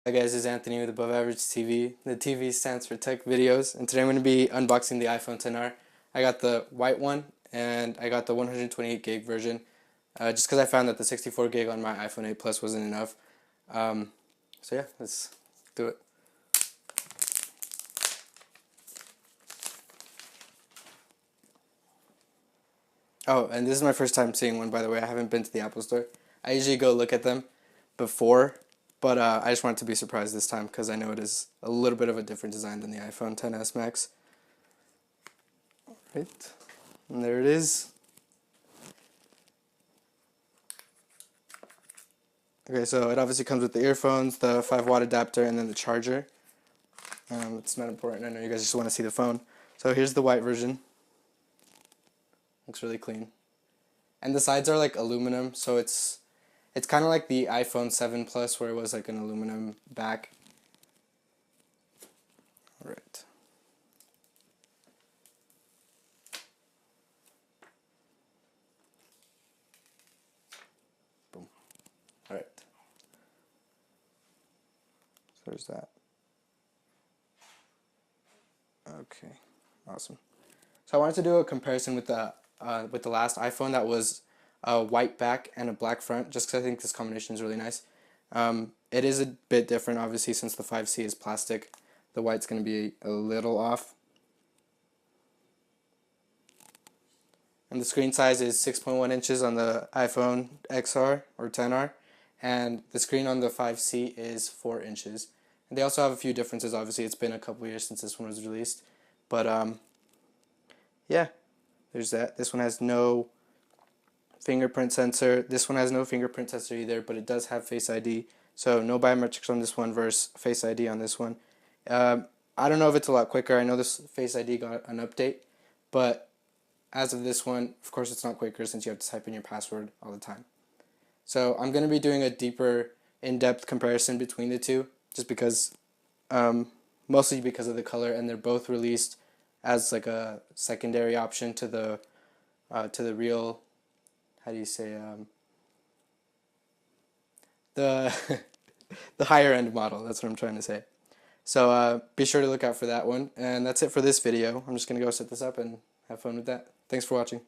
Hi guys, this is Anthony with Above Average TV. The TV stands for Tech Videos, and today I'm going to be unboxing the iPhone XR. I got the white one, and I got the 128 gig version, just because I found that the 64 gig on my iPhone 8 Plus wasn't enough. So yeah, let's do it. Oh, and this is my first time seeing one, by the way. I haven't been to the Apple Store. I usually go look at them before, but I just wanted to be surprised this time because I know it is a little bit of a different design than the iPhone XS Max. Right, and there it is. Okay, so it obviously comes with the earphones, the 5-watt adapter, and then the charger. It's not important. I know you guys just want to see the phone. So here's the white version. Looks really clean. And the sides are like aluminum, so it's kind of like the iPhone 7 Plus where it was like an aluminum back. Alright. Boom. Alright. So there's that. Okay. Awesome. So I wanted to do a comparison with the last iPhone that was a white back and a black front, just because I think this combination is really nice. It is a bit different, obviously, since the 5C is plastic. The white's going to be a little off. And the screen size is 6.1 inches on the iPhone XR or XR, and the screen on the 5C is 4 inches. And they also have a few differences, obviously. It's been a couple years since this one was released. But, yeah, there's that. This one has no fingerprint sensor. This one has no fingerprint sensor either, but it does have Face ID. So no biometrics on this one versus Face ID on this one. I don't know if it's a lot quicker. I know this Face ID got an update, but as of this one, of course it's not quicker since you have to type in your password all the time. So I'm going to be doing a deeper, in-depth comparison between the two, just because, mostly because of the color, and they're both released as like a secondary option to the real, how do you say, the the higher end model. That's what I'm trying to say. So be sure to look out for that one. And that's it for this video. I'm just going to go set this up and have fun with that. Thanks for watching.